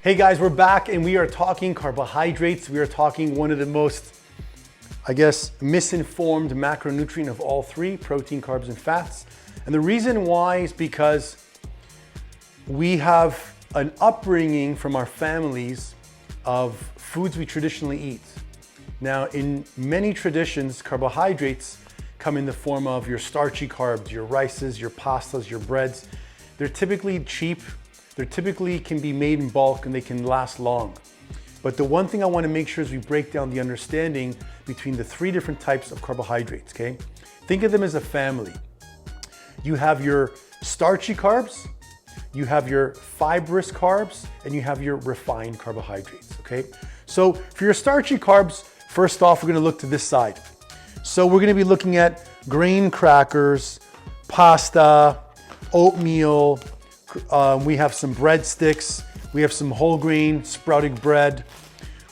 Hey guys, we're back and we are talking carbohydrates. We are talking one of the most, misinformed macronutrient of all three, protein, carbs, and fats. And the reason why is because we have an upbringing from our families of foods we traditionally eat. Now, in many traditions, carbohydrates come in the form of your starchy carbs, your rices, your pastas, your breads. They're typically cheap. They typically can be made in bulk and they can last long. But the one thing I want to make sure is we break down the understanding between the three different types of carbohydrates, okay? Think of them as a family. You have your starchy carbs, you have your fibrous carbs, and you have your refined carbohydrates, okay? So for your starchy carbs, first off, we're going to look to this side. So we're going to be looking at grain crackers, pasta, oatmeal, we have some breadsticks, we have some whole grain sprouted bread,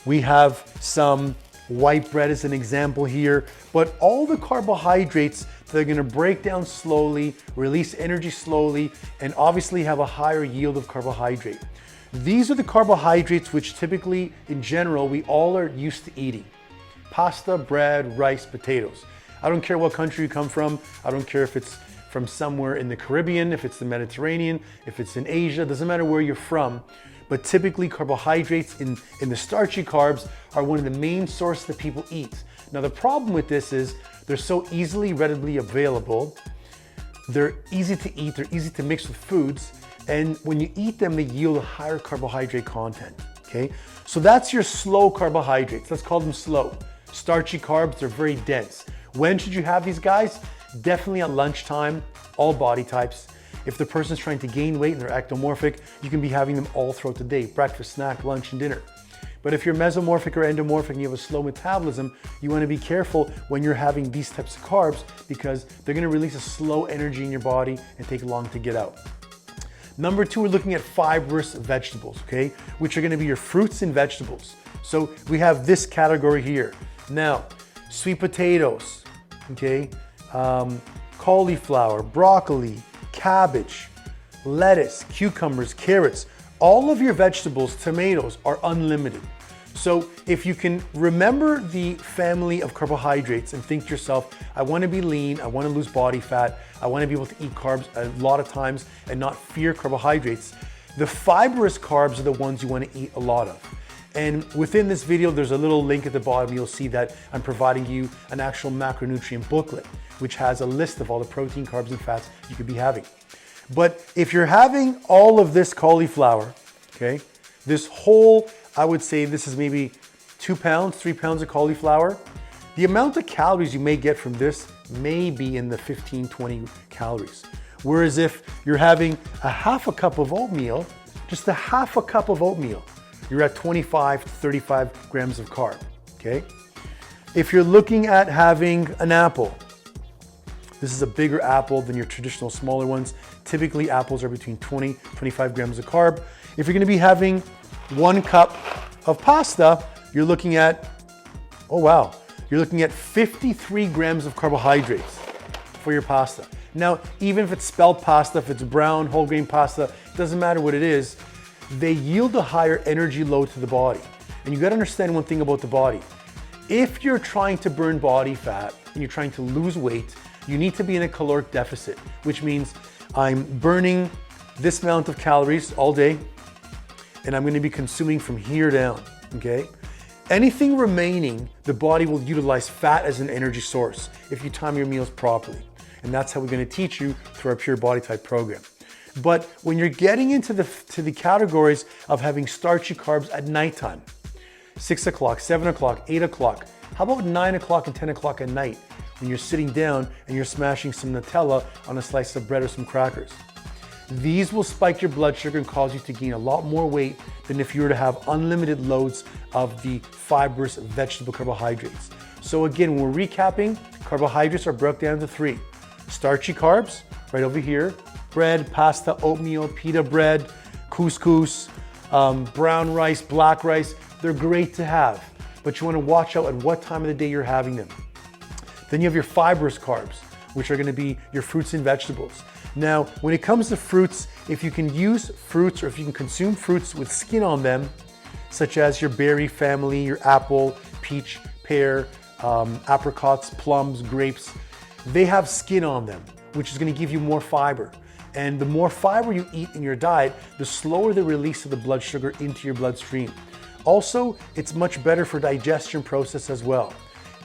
we have some white bread as an example here, but all the carbohydrates that are gonna break down slowly, release energy slowly, and obviously have a higher yield of carbohydrate. These are the carbohydrates which typically, in general, we all are used to eating. Pasta, bread, rice, potatoes. I don't care what country you come from, I don't care if it's from somewhere in the Caribbean, if it's the Mediterranean, if it's in Asia, doesn't matter where you're from, but typically carbohydrates in the starchy carbs are one of the main sources that people eat. Now the problem with this is they're so easily, readily available, they're easy to eat, they're easy to mix with foods, and when you eat them, they yield a higher carbohydrate content, okay? So that's your slow carbohydrates, let's call them slow. Starchy carbs, they're very dense. When should you have these guys? Definitely at lunchtime, all body types. If the person's trying to gain weight and they're ectomorphic, you can be having them all throughout the day, breakfast, snack, lunch, and dinner. But if you're mesomorphic or endomorphic and you have a slow metabolism, you want to be careful when you're having these types of carbs because they're going to release a slow energy in your body and take long to get out. Number two, we're looking at fibrous vegetables, okay? Which are going to be your fruits and vegetables. So we have this category here. Now, sweet potatoes, okay? Cauliflower, broccoli, cabbage, lettuce, cucumbers, carrots, all of your vegetables, tomatoes are unlimited. So if you can remember the family of carbohydrates and think to yourself, I want to be lean, I want to lose body fat, I want to be able to eat carbs a lot of times and not fear carbohydrates, the fibrous carbs are the ones you want to eat a lot of. And within this video, there's a little link at the bottom. You'll see that I'm providing you an actual macronutrient booklet, which has a list of all the protein, carbs, and fats you could be having. But if you're having all of this cauliflower, okay, this whole, I would say this is maybe 2 pounds, 3 pounds of cauliflower, the amount of calories you may get from this may be in the 15, 20 calories. Whereas if you're having a half a cup of oatmeal, just a half a cup of oatmeal, you're at 25 to 35 grams of carb, okay? If you're looking at having an apple, this is a bigger apple than your traditional smaller ones. Typically, apples are between 20, 25 grams of carb. If you're gonna be having 1 cup of pasta, you're looking at, you're looking at 53 grams of carbohydrates for your pasta. Now, even if it's spelt pasta, if it's brown, whole grain pasta, it doesn't matter what it is, they yield a higher energy load to the body. And you gotta understand one thing about the body. If you're trying to burn body fat and you're trying to lose weight, you need to be in a caloric deficit, which means I'm burning this amount of calories all day and I'm gonna be consuming from here down, okay? Anything remaining, the body will utilize fat as an energy source if you time your meals properly. And that's how we're gonna teach you through our Pure Body Type program. But when you're getting into the categories of having starchy carbs at nighttime, 6 o'clock, 7 o'clock, 8 o'clock, how about 9 o'clock and 10 o'clock at night when you're sitting down and you're smashing some Nutella on a slice of bread or some crackers? These will spike your blood sugar and cause you to gain a lot more weight than if you were to have unlimited loads of the fibrous vegetable carbohydrates. So again, when we're recapping, carbohydrates are broken down to 3. Starchy carbs, right over here, bread, pasta, oatmeal, pita bread, couscous, brown rice, black rice. They're great to have, but you want to watch out at what time of the day you're having them. Then you have your fibrous carbs, which are going to be your fruits and vegetables. Now, when it comes to fruits, if you can use fruits or if you can consume fruits with skin on them, such as your berry family, your apple, peach, pear, apricots, plums, grapes, they have skin on them, which is going to give you more fiber. And the more fiber you eat in your diet, the slower the release of the blood sugar into your bloodstream. Also, it's much better for digestion process as well.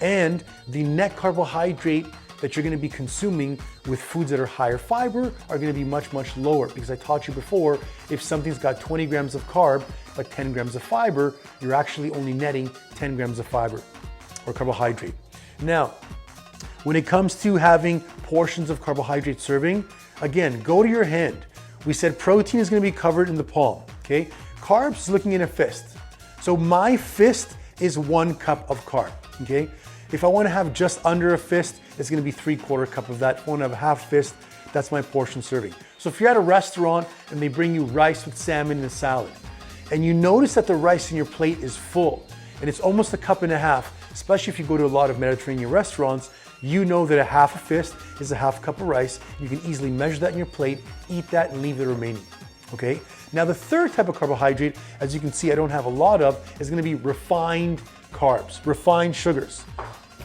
And the net carbohydrate that you're going to be consuming with foods that are higher fiber are going to be much, much lower, because I taught you before, if something's got 20 grams of carb, but 10 grams of fiber, you're actually only netting 10 grams of fiber or carbohydrate. Now, when it comes to having portions of carbohydrate serving, again, go to your hand. We said protein is going to be covered in the palm, okay? Carbs is looking in a fist. So my fist is 1 cup of carb, okay? If I want to have just under a fist, it's going to be 3/4 cup of that. If I want to have a half fist, that's my portion serving. So if you're at a restaurant and they bring you rice with salmon and a salad, and you notice that the rice in your plate is full, and it's almost 1.5 cups, especially if you go to a lot of Mediterranean restaurants, you know that a half a fist is a half cup of rice. You can easily measure that in your plate, eat that, and leave the remaining, okay? Now the third type of carbohydrate, as you can see I don't have a lot of, is going to be refined carbs, refined sugars.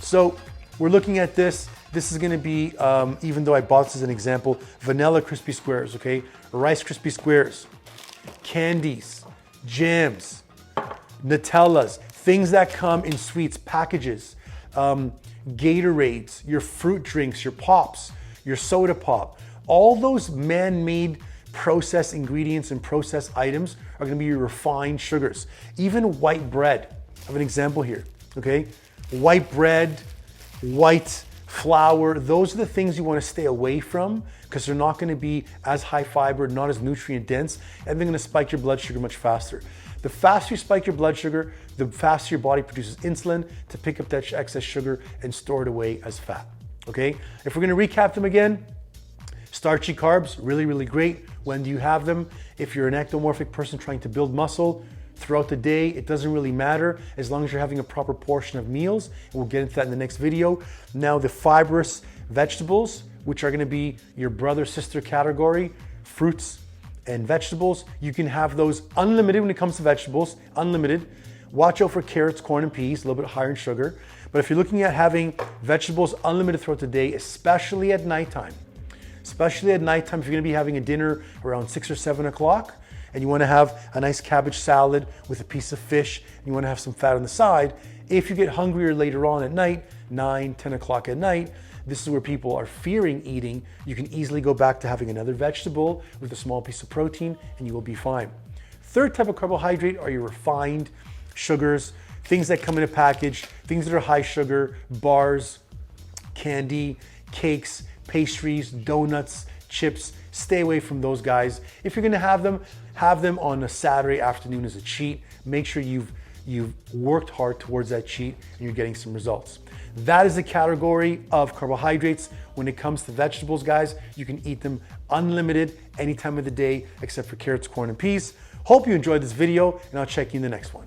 So we're looking at this. This is going to be, even though I bought this as an example, vanilla crispy squares, okay? Rice crispy squares, candies, jams, Nutellas, things that come in sweets, packages, Gatorades, your fruit drinks, your pops, your soda pop. All those man-made processed ingredients and processed items are going to be your refined sugars. Even white bread. I have an example here, okay? White bread, white flour, those are the things you want to stay away from because they're not going to be as high fiber, not as nutrient dense, and they're going to spike your blood sugar much faster. The faster you spike your blood sugar, the faster your body produces insulin to pick up that excess sugar and store it away as fat, okay? If we're going to recap them again, starchy carbs, really, really great. When do you have them? If you're an ectomorphic person trying to build muscle, throughout the day, it doesn't really matter as long as you're having a proper portion of meals. And we'll get into that in the next video. Now the fibrous vegetables, which are going to be your brother sister category, fruits and vegetables, you can have those unlimited when it comes to vegetables, unlimited. Watch out for carrots, corn, and peas, a little bit higher in sugar. But if you're looking at having vegetables unlimited throughout the day, especially at nighttime, if you're going to be having a dinner around 6 or 7 o'clock, and you want to have a nice cabbage salad with a piece of fish, and you want to have some fat on the side, if you get hungrier later on at night, 9, 10 o'clock at night, this is where people are fearing eating, you can easily go back to having another vegetable with a small piece of protein, and you will be fine. Third type of carbohydrate are your refined sugars, things that come in a package, things that are high sugar, bars, candy, cakes, pastries, donuts, chips. Stay away from those guys. If you're gonna have them on a Saturday afternoon as a cheat. Make sure you've worked hard towards that cheat and you're getting some results. That is the category of carbohydrates. When it comes to vegetables, guys, you can eat them unlimited any time of the day except for carrots, corn, and peas. Hope you enjoyed this video, and I'll check you in the next one.